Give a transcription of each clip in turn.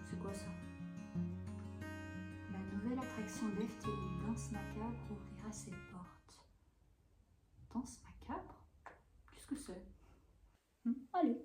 C'est quoi ça? La nouvelle attraction d'Efteling, Danse Macabre, ouvrira ses portes. Danse Macabre? Qu'est-ce que c'est? Allez.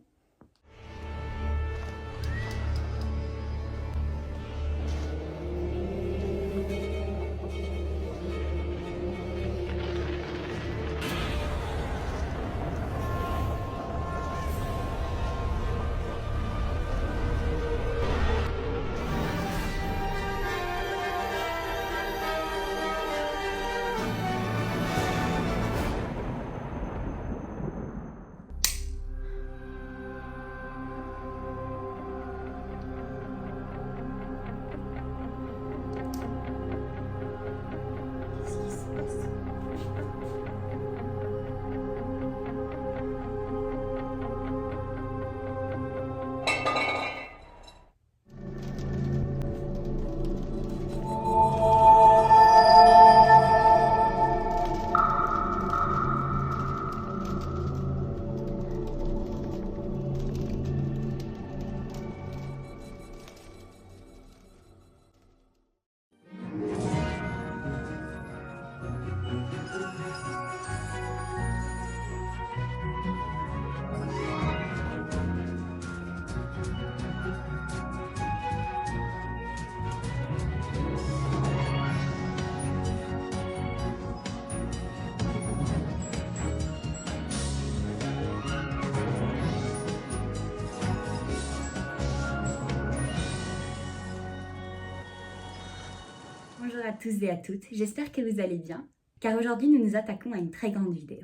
Bonjour à tous et à toutes, j'espère que vous allez bien, car aujourd'hui nous nous attaquons à une très grande vidéo.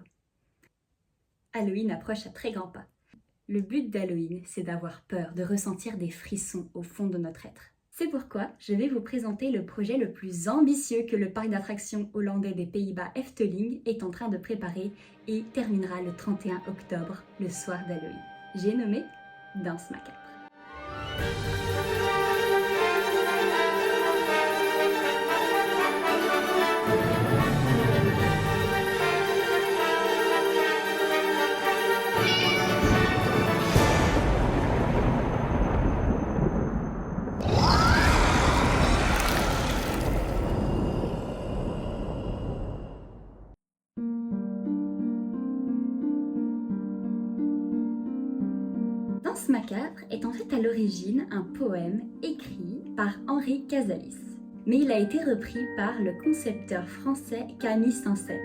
Halloween approche à très grands pas. Le but d'Halloween, c'est d'avoir peur, de ressentir des frissons au fond de notre être. C'est pourquoi je vais vous présenter le projet le plus ambitieux que le parc d'attractions hollandais des Pays-Bas Efteling est en train de préparer et terminera le 31 octobre, le soir d'Halloween. J'ai nommé Danse Macabre. Danse Macabre est en fait à l'origine un poème écrit par Henri Casalis, mais il a été repris par le concepteur français Camille Saint-Saëns,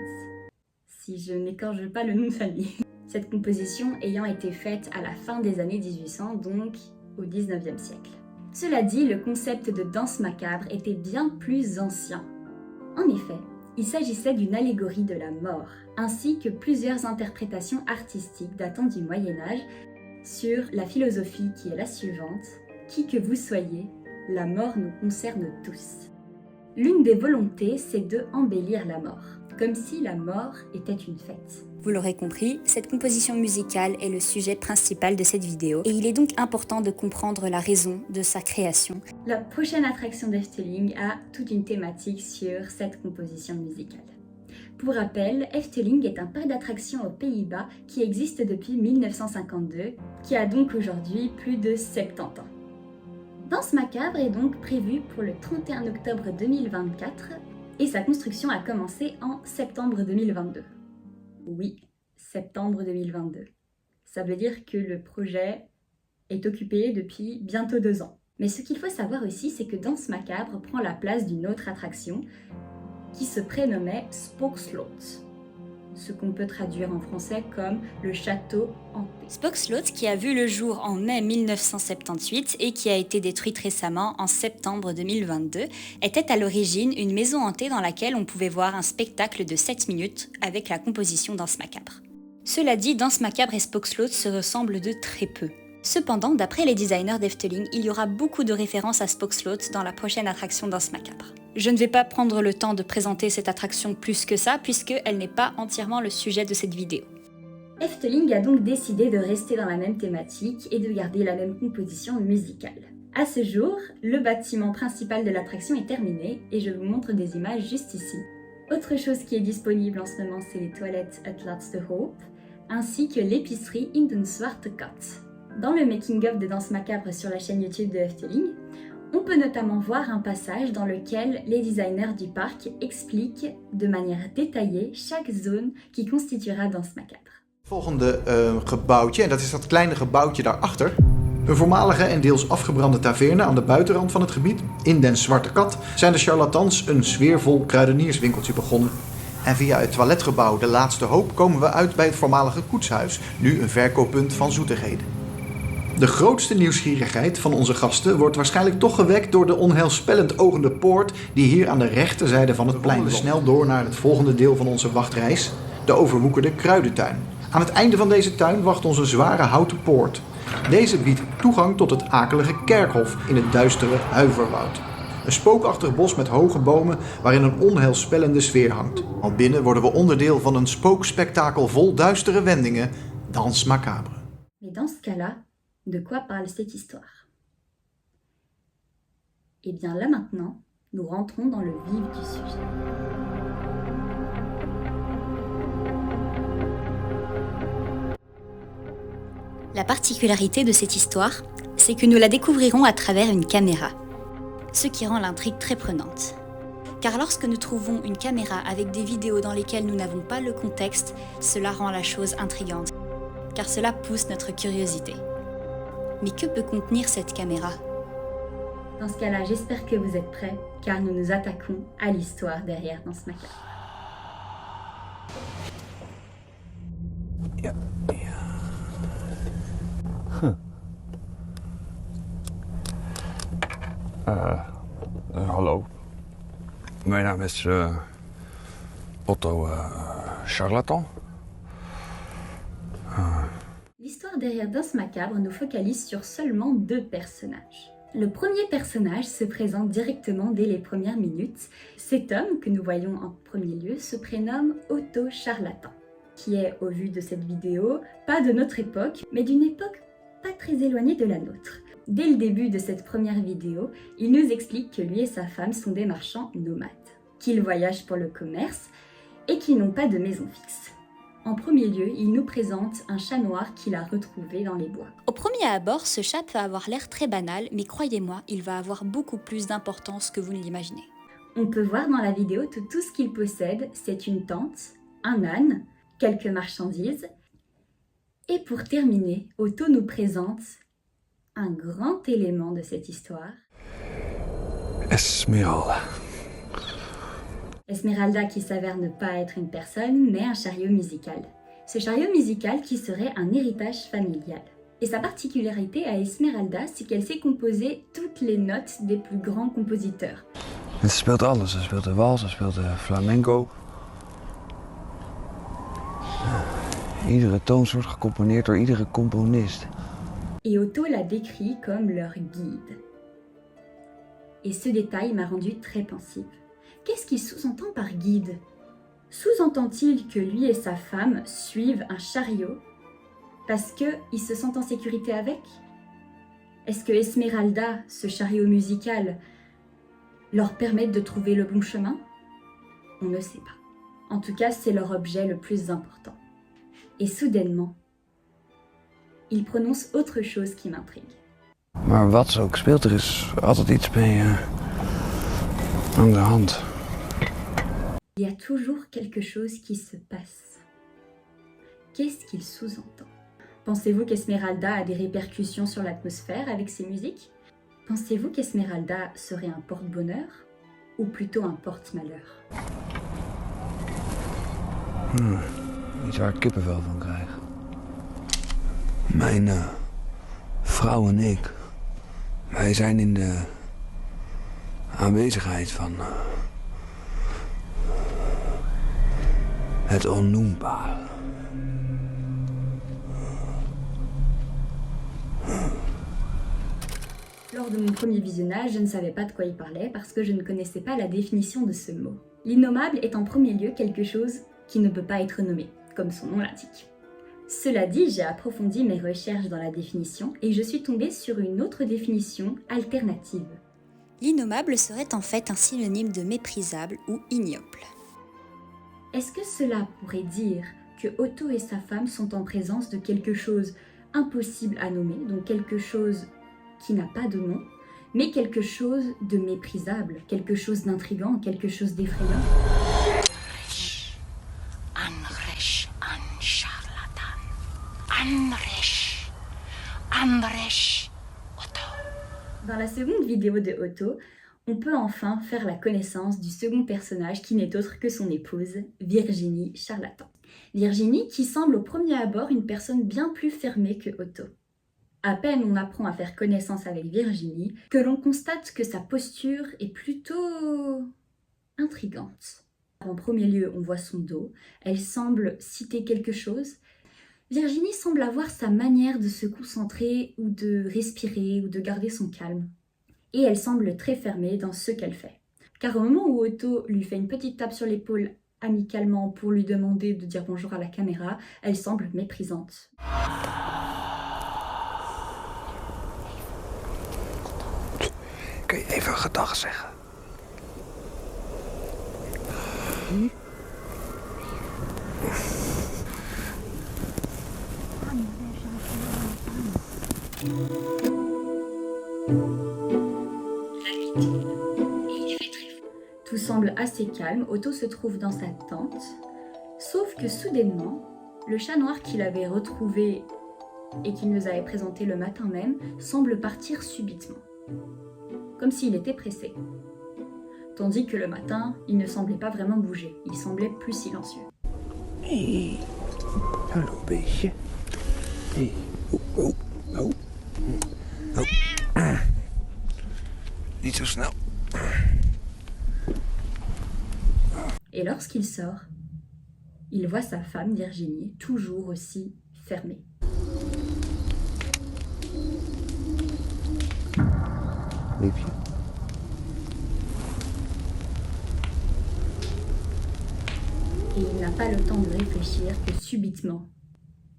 si je n'écorche pas le nom de famille. Cette composition ayant été faite à la fin des années 1800, donc au 19e siècle. Cela dit, le concept de Danse Macabre était bien plus ancien. En effet, il s'agissait d'une allégorie de la mort, ainsi que plusieurs interprétations artistiques datant du Moyen-Âge sur la philosophie qui est la suivante: qui que vous soyez, la mort nous concerne tous. L'une des volontés, c'est de embellir la mort, comme si la mort était une fête. Vous l'aurez compris, cette composition musicale est le sujet principal de cette vidéo et il est donc important de comprendre la raison de sa création. La prochaine attraction d'Efteling a toute une thématique sur cette composition musicale. Pour rappel, Efteling est un parc d'attractions aux Pays-Bas qui existe depuis 1952, qui a donc aujourd'hui plus de 70 ans. Danse Macabre est donc prévue pour le 31 octobre 2024 et sa construction a commencé en septembre 2022. Oui, septembre 2022. Ça veut dire que le projet est occupé depuis bientôt 2 ans. Mais ce qu'il faut savoir aussi, c'est que Danse Macabre prend la place d'une autre attraction qui se prénommait Spookslot, ce qu'on peut traduire en français comme le château hanté. Spookslot, qui a vu le jour en mai 1978 et qui a été détruite récemment en septembre 2022, était à l'origine une maison hantée dans laquelle on pouvait voir un spectacle de 7 minutes avec la composition Danse Macabre. Cela dit, Danse Macabre et Spookslot se ressemblent de très peu. Cependant, d'après les designers d'Efteling, il y aura beaucoup de références à Spookslot dans la prochaine attraction Danse Macabre. Je ne vais pas prendre le temps de présenter cette attraction plus que ça, puisqu'elle n'est pas entièrement le sujet de cette vidéo. Efteling a donc décidé de rester dans la même thématique et de garder la même composition musicale. À ce jour, le bâtiment principal de l'attraction est terminé et je vous montre des images juste ici. Autre chose qui est disponible en ce moment, c'est les toilettes Het Laatste Hoop, ainsi que l'épicerie In den Zwarte Kat. Dans le making-of de Danse Macabre sur la chaîne YouTube de Efteling, on peut notamment voir un passage dans lequel les designers du parc expliquent de manière détaillée chaque zone qui constituera Danse Macabre. Volgende gebouwtje, en dat is dat kleine gebouwtje daarachter. Een voormalige en deels afgebrande taverne aan de buitenrand van het gebied, in Den Zwarte Kat, zijn de charlatans een sfeervol kruidenierswinkeltje begonnen. En via het toiletgebouw De Laatste Hoop komen we uit bij het voormalige koetshuis, nu een verkooppunt van zoetigheden. De grootste nieuwsgierigheid van onze gasten wordt waarschijnlijk toch gewekt door de onheilspellend ogende poort die hier aan de rechterzijde van het plein ligt. Snel door naar het volgende deel van onze wachtreis, de overwoekerde kruidentuin. Aan het einde van deze tuin wacht onze zware houten poort. Deze biedt toegang tot het akelige kerkhof in het duistere Huiverwoud. Een spookachtig bos met hoge bomen waarin een onheilspellende sfeer hangt. Al binnen worden we onderdeel van een spookspektakel vol duistere wendingen, Danse Macabre. Mais dans ce cas-là, de quoi parle cette histoire? Et bien là maintenant, nous rentrons dans le vif du sujet. La particularité de cette histoire, c'est que nous la découvrirons à travers une caméra, ce qui rend l'intrigue très prenante. Car lorsque nous trouvons une caméra avec des vidéos dans lesquelles nous n'avons pas le contexte, cela rend la chose intrigante, car cela pousse notre curiosité. Mais que peut contenir cette caméra? Dans ce cas-là, j'espère que vous êtes prêts, car nous nous attaquons à l'histoire derrière Danse Macabre. Ja. Hallo, mijn naam is Otto Charlatan. L'histoire derrière Danse Macabre nous focalise sur seulement deux personnages. Le premier personnage se présente directement dès les premières minutes. Cet homme, que nous voyons en premier lieu, se prénomme Otto Charlatan, qui est, au vu de cette vidéo, pas de notre époque, mais d'une époque pas très éloignée de la nôtre. Dès le début de cette première vidéo, il nous explique que lui et sa femme sont des marchands nomades, qu'ils voyagent pour le commerce et qu'ils n'ont pas de maison fixe. En premier lieu, il nous présente un chat noir qu'il a retrouvé dans les bois. Au premier abord, ce chat peut avoir l'air très banal, mais croyez-moi, il va avoir beaucoup plus d'importance que vous ne l'imaginez. On peut voir dans la vidéo que tout ce qu'il possède, c'est une tente, un âne, quelques marchandises. Et pour terminer, Otto nous présente un grand élément de cette histoire. Esmeralda. Esmeralda qui s'avère ne pas être une personne, mais un chariot musical. Ce chariot musical qui serait un héritage familial. Et sa particularité à Esmeralda, c'est qu'elle sait composer toutes les notes des plus grands compositeurs. Ze speelt alles. Ze speelt de wals, ze speelt de flamenco. Iedere toonsoort gecomponeerd door iedere componist. Et Otto la décrit comme leur guide. Et ce détail m'a rendu très pensive. Qu'est-ce qu'il sous-entend par guide? Sous-entend-il que lui et sa femme suivent un chariot parce qu'ils se sentent en sécurité avec? Est-ce que Esmeralda, ce chariot musical, leur permet de trouver le bon chemin? On ne sait pas. En tout cas, c'est leur objet le plus important. Et soudainement, il prononce autre chose qui m'intrigue. Maar wat ze ook speelt, er is altijd iets mee aan de hand. Il y a toujours quelque chose qui se passe. Qu'est-ce qu'il sous-entend? Pensez-vous qu'Esmeralda a des répercussions sur l'atmosphère avec ses musiques? Pensez-vous qu'Esmeralda serait un porte-bonheur ou plutôt un porte-malheur? Iets waar ik kippenvel van krijg. Mijn vrouw en ik, wij zijn in de aanwezigheid van het onnoembare. Lors de mon premier visionnage, je ne savais pas de quoi il parlait parce que je ne connaissais pas la définition de ce mot. L'innommable est en premier lieu quelque chose qui ne peut pas être nommé, comme son nom l'indique. Cela dit, j'ai approfondi mes recherches dans la définition et je suis tombée sur une autre définition alternative. L'innommable serait en fait un synonyme de méprisable ou ignoble. Est-ce que cela pourrait dire que Otto et sa femme sont en présence de quelque chose impossible à nommer, donc quelque chose qui n'a pas de nom, mais quelque chose de méprisable, quelque chose d'intrigant, quelque chose d'effrayant? Dans la seconde vidéo de Otto, on peut enfin faire la connaissance du second personnage qui n'est autre que son épouse, Virginie Charlatan. Virginie qui semble au premier abord une personne bien plus fermée que Otto. À peine on apprend à faire connaissance avec Virginie que l'on constate que sa posture est plutôt intrigante. En premier lieu, on voit son dos, elle semble citer quelque chose. Virginie semble avoir sa manière de se concentrer ou de respirer ou de garder son calme. Et elle semble très fermée dans ce qu'elle fait. Car au moment où Otto lui fait une petite tape sur l'épaule amicalement pour lui demander de dire bonjour à la caméra, elle semble méprisante. Kun je even een gedag zeggen? Tout semble assez calme, Otto se trouve dans sa tente, sauf que soudainement, le chat noir qu'il avait retrouvé et qu'il nous avait présenté le matin même semble partir subitement, comme s'il était pressé. Tandis que le matin, il ne semblait pas vraiment bouger, il semblait plus silencieux. Hey, hallo beestje. Hey, oh. Niet zo snel. Et lorsqu'il sort, il voit sa femme Virginie toujours aussi fermée. Liefje. Et il n'a pas le temps de réfléchir que subitement,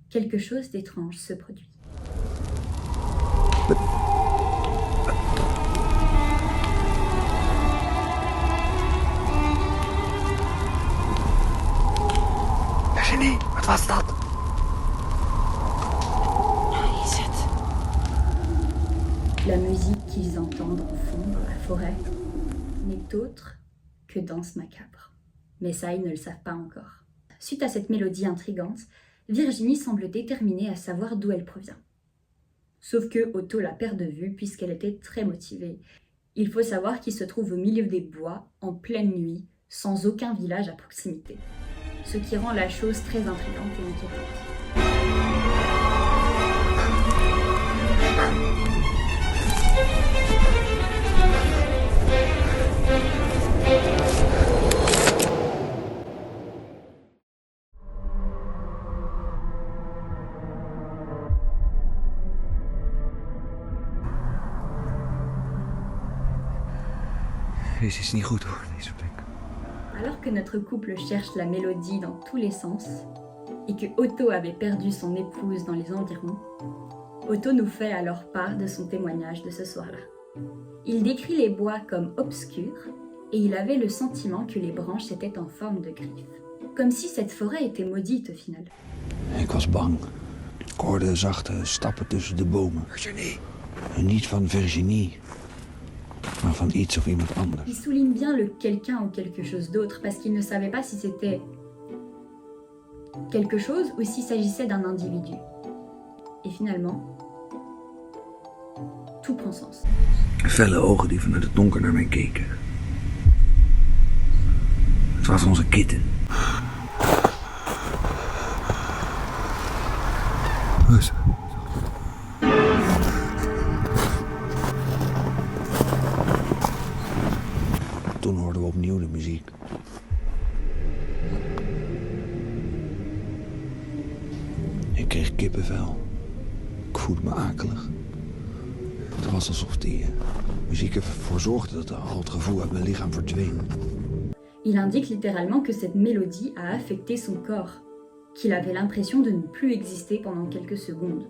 quelque chose d'étrange se produit. Virginie, wat was dat? La musique qu'ils entendent au fond dans la forêt n'est autre que danse macabre. Mais ça, ils ne le savent pas encore. Suite à cette mélodie intrigante, Virginie semble déterminée à savoir d'où elle provient. Sauf que Otto la perd de vue puisqu'elle était très motivée. Il faut savoir qu'il se trouve au milieu des bois, en pleine nuit, sans aucun village à proximité. Ce qui rend la chose très intrigante et inquiétante. Dit is niet goed hoor, deze plek. Alors que notre couple cherche la mélodie dans tous les sens, et que Otto avait perdu son épouse dans les environs, Otto nous fait alors part de son témoignage de ce soir-là. Il décrit les bois comme obscurs, et il avait le sentiment que les branches étaient en forme de griffes. Comme si cette forêt était maudite au final. Ik was bang. Ik hoorde zachte stappen tussen de bomen. Virginie. En niet van Virginie, maar van iets of iemand anders. Il souligne bien le quelqu'un ou quelque chose d'autre parce qu'il ne savait pas si c'était quelque chose ou s'il s'agissait d'un individu. Et finalement, tout prend sens. Felle ogen die vanuit het donker naar mij keken. Het was onze kitten. Rustig. Toen hoorden we opnieuw de muziek. Ik kreeg kippenvel. Ik voelde me akelig. Het was alsof die muziek ervoor zorgde dat al het gevoel uit mijn lichaam verdween. Il indique littéralement que cette mélodie a affecté son corps, qu'il avait l'impression de ne plus exister pendant quelques secondes.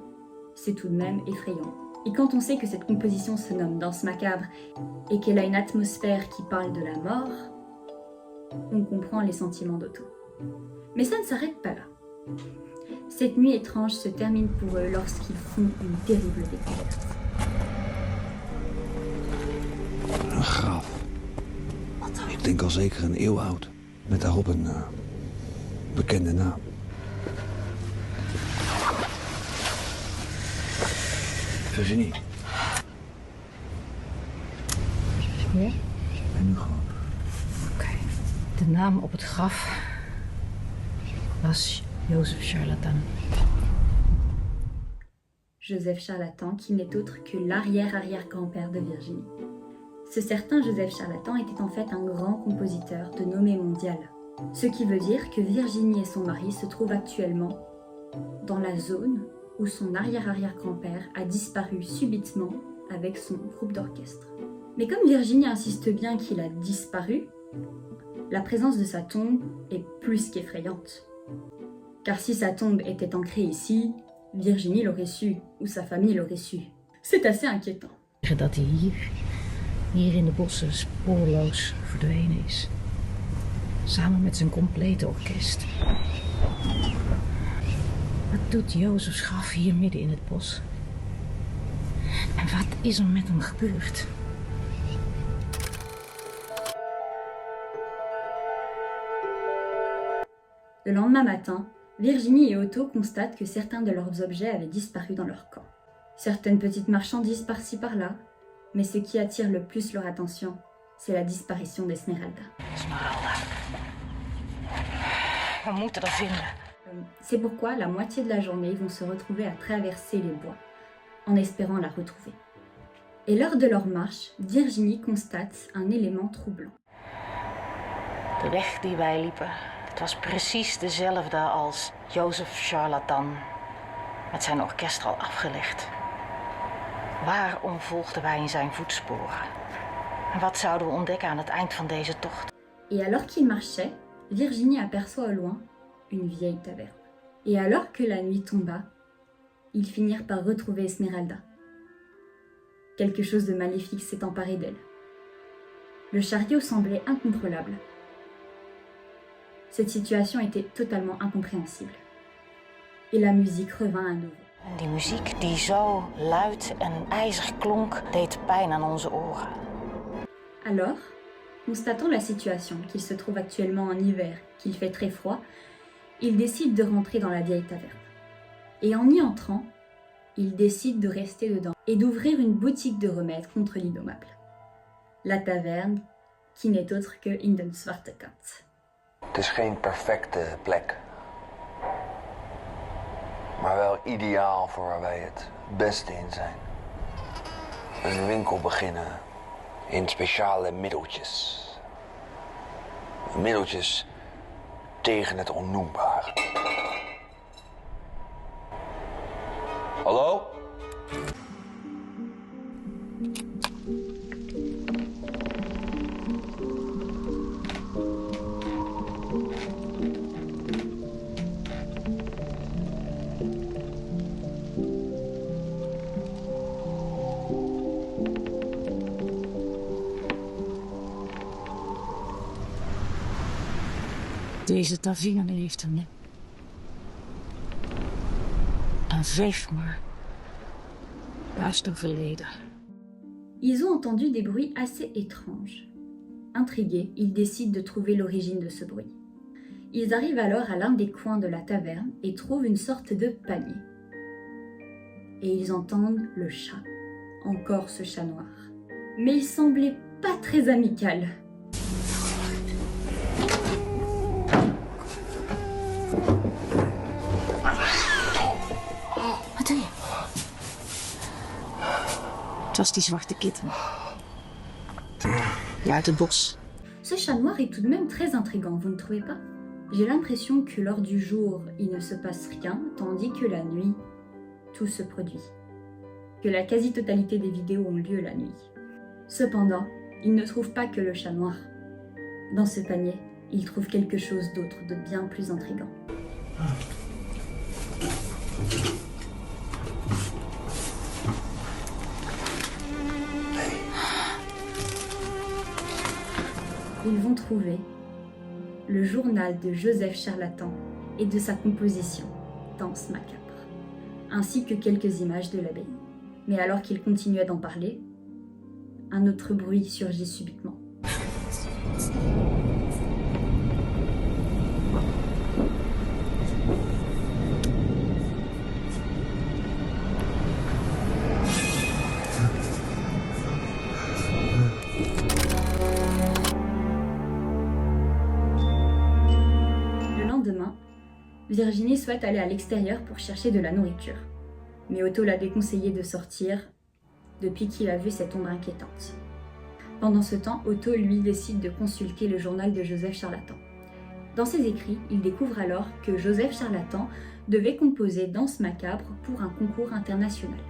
C'est tout de même effrayant. Et quand on sait que cette composition se nomme Danse macabre et qu'elle a une atmosphère qui parle de la mort, on comprend les sentiments d'Otto. Mais ça ne s'arrête pas là. Cette nuit étrange se termine pour eux lorsqu'ils font une terrible découverte. Een graf. Ik denk al zeker een eeuw oud. Met daarop een bekende naam. Virginie. Ja? En nu gewoon. Oké. De naam op het graf was Joseph Charlatan. Joseph Charlatan, qui n'est autre que l'arrière-arrière-grand-père de Virginie. Ce certain Joseph Charlatan était en fait un grand compositeur de nommée mondiale. Ce qui veut dire que Virginie et son mari se trouvent actuellement dans la zone où son arrière-arrière-grand-père a disparu subitement avec son groupe d'orchestre. Mais comme Virginie insiste bien qu'il a disparu, la présence de sa tombe est plus qu'effrayante. Car si sa tombe était ancrée ici, Virginie l'aurait su, ou sa famille l'aurait su. C'est assez inquiétant. Dat hij hier in de bossen spoorloos verdwenen is. Samen met zijn complete orkest. Wat doet Jozefs graf hier midden in het bos? En wat is er met hem gebeurd? Le lendemain matin, Virginie et Otto constatent que certains de leurs objets avaient disparu dans leur camp. Certaines petites marchandises par-ci par-là, mais ce qui attire le plus leur attention, c'est la disparition d'Esmeralda. Esmeralda. We moeten haar vinden. C'est pourquoi la moitié de la journée vont se retrouver à traverser les bois, en espérant la retrouver. Et lors de leur marche, Virginie constate un élément troublant. De weg die wij liepen, het was precies dezelfde als Joseph Charlatan met zijn orkest al afgelegd. Waarom volgden wij in zijn voetsporen? En wat zouden we ontdekken aan het eind van deze tocht? Et alors qu'ils marchaient, Virginie aperçoit au loin une vieille taverne. Et alors que la nuit tomba, ils finirent par retrouver Esmeralda. Quelque chose de maléfique s'est emparé d'elle. Le chariot semblait incontrôlable. Cette situation était totalement incompréhensible. Et la musique revint à nouveau. En die muziek die zo luid en ijzig klonk, deed pijn aan onze oren. Alors, constatant la situation, qu'il se trouve actuellement en hiver, qu'il fait très froid, il décide de rentrer dans la vieille taverne. Et en y entrant, il décide de rester dedans et d'ouvrir une boutique de remèdes contre l'innommable. La taverne, qui n'est autre que In den Zwarte Kat. Het is geen perfecte plek. Maar wel ideaal voor waar wij het beste in zijn. Een winkel beginnen in speciale middeltjes. Middeltjes tegen het onnoembare. Hallo? Deze taverne heeft een veeg maar duister verleden. Ils ont entendu des bruits assez étranges. Intrigués, ils décident de trouver l'origine de ce bruit. Ils arrivent alors à l'un des coins de la taverne et trouvent une sorte de panier. Et ils entendent le chat. Encore ce chat noir. Mais il semblait pas très amical. Wat doe je? Het was die zwarte kitten. Die uit het bos. Ce chat noir est tout de même très intriguant, vous ne trouvez pas? J'ai l'impression que lors du jour, il ne se passe rien, tandis que la nuit, tout se produit. Que la quasi-totalité des vidéos ont lieu la nuit. Cependant, il ne trouve pas que le chat noir. Dans ce panier, il trouve quelque chose d'autre, de bien plus intriguant. ils vont trouver le journal de Joseph Charlatan et de sa composition, Danse macabre, ainsi que quelques images de l'abbaye. Mais alors qu'il continuait d'en parler, un autre bruit surgit subitement. Virginie souhaite aller à l'extérieur pour chercher de la nourriture. Mais Otto l'a déconseillé de sortir depuis qu'il a vu cette ombre inquiétante. Pendant ce temps, Otto, lui, décide de consulter le journal de Joseph Charlatan. Dans ses écrits, il découvre alors que Joseph Charlatan devait composer Danse macabre pour un concours international.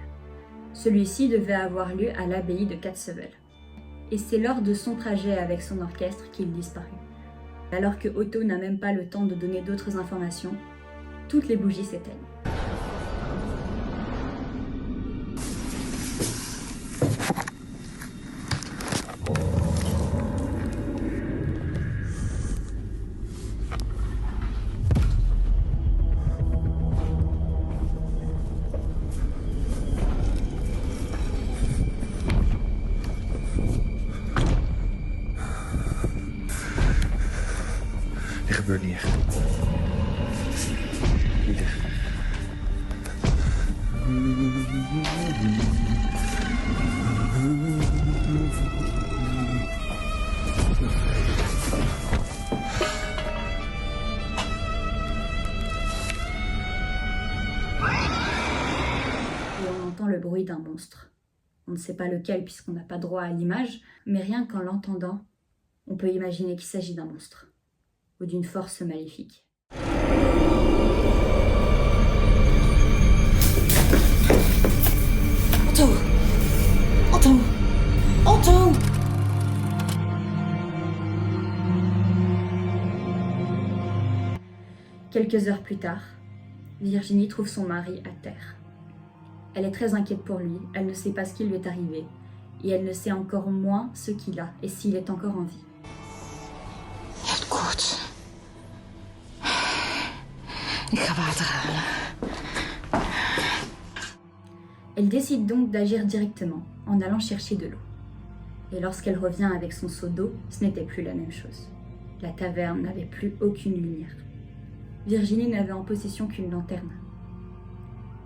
Celui-ci devait avoir lieu à l'abbaye de Katsevel. Et c'est lors de son trajet avec son orchestre qu'il disparut. Alors que Otto n'a même pas le temps de donner d'autres informations, toutes les bougies s'éteignent. Er gebeurt niet echt. Niet echt. Et on entend le bruit d'un monstre. On ne sait pas lequel puisqu'on n'a pas droit à l'image, mais rien qu'en l'entendant, on peut imaginer qu'il s'agit d'un monstre ou d'une force maléfique. Otto! Otto! Otto! Quelques heures plus tard, Virginie trouve son mari à terre. Elle est très inquiète pour lui, elle ne sait pas ce qui lui est arrivé, et elle ne sait encore moins ce qu'il a et s'il est encore en vie. Het goed. Ik ga water halen. Elle décide donc d'agir directement en allant chercher de l'eau. Et lorsqu'elle revient avec son seau d'eau, ce n'était plus la même chose. La taverne n'avait plus aucune lumière. Virginie n'avait en possession qu'une lanterne.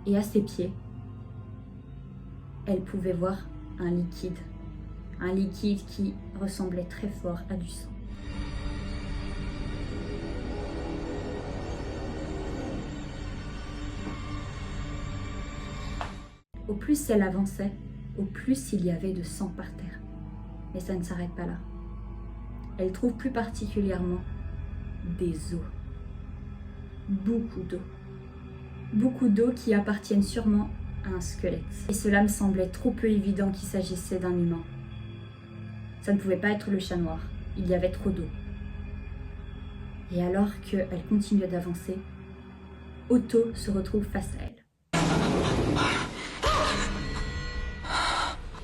Et à ses pieds, elle pouvait voir un liquide qui ressemblait très fort à du sang. Au plus elle avançait, au plus il y avait de sang par terre. Mais ça ne s'arrête pas là. Elle trouve plus particulièrement des os. Beaucoup d'eau. Beaucoup d'eau qui appartiennent sûrement à un squelette. Et cela me semblait trop peu évident qu'il s'agissait d'un humain. Ça ne pouvait pas être le chat noir. Il y avait trop d'eau. Et alors qu'elle continuait d'avancer, Otto se retrouve face à elle.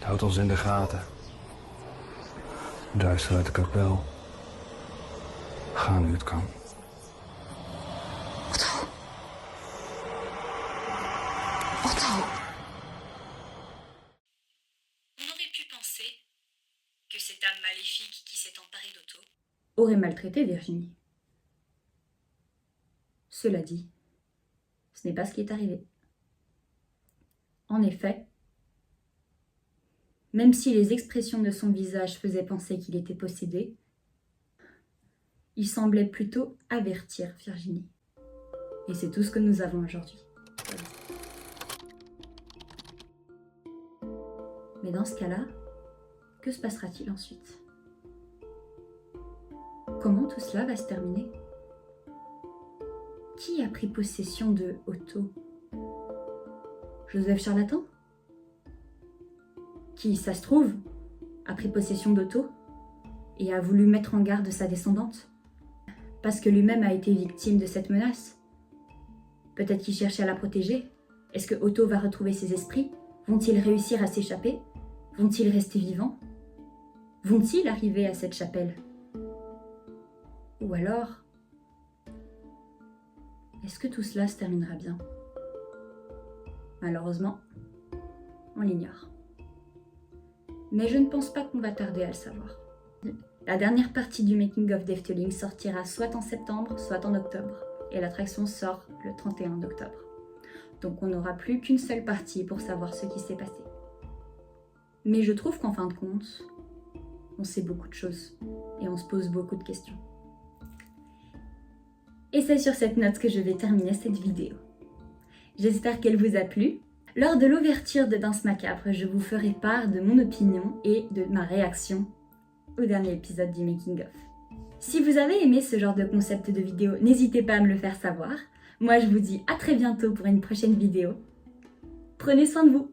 Het houdt ons in de gaten. Duister uit de kapel. Ga nu het kan. Otto! Otto! On aurait pu penser que cette âme maléfique qui s'est emparée d'Otto aurait maltraité Virginie. Cela dit, ce n'est pas ce qui est arrivé. En effet, même si les expressions de son visage faisaient penser qu'il était possédé, il semblait plutôt avertir Virginie. Et c'est tout ce que nous avons aujourd'hui. Mais dans ce cas-là, que se passera-t-il ensuite? Comment tout cela va se terminer? Qui a pris possession de Otto? Joseph Charlatan? Qui, ça se trouve, a pris possession d'Otto et a voulu mettre en garde sa descendante? Parce que lui-même a été victime de cette menace? Peut-être qu'il cherchait à la protéger? Est-ce que Otto va retrouver ses esprits? Vont-ils réussir à s'échapper? Vont-ils rester vivants? Vont-ils arriver à cette chapelle? Ou alors, est-ce que tout cela se terminera bien? Malheureusement, on l'ignore. Mais je ne pense pas qu'on va tarder à le savoir. La dernière partie du Making of d'Efteling sortira soit en septembre, soit en octobre. Et l'attraction sort le 31 octobre. Donc on n'aura plus qu'une seule partie pour savoir ce qui s'est passé. Mais je trouve qu'en fin de compte, on sait beaucoup de choses et on se pose beaucoup de questions. Et c'est sur cette note que je vais terminer cette vidéo. J'espère qu'elle vous a plu. Lors de l'ouverture de Danse Macabre, je vous ferai part de mon opinion et de ma réaction au dernier épisode du Making of. Si vous avez aimé ce genre de concept de vidéo, n'hésitez pas à me le faire savoir. Moi, je vous dis à très bientôt pour une prochaine vidéo. Prenez soin de vous!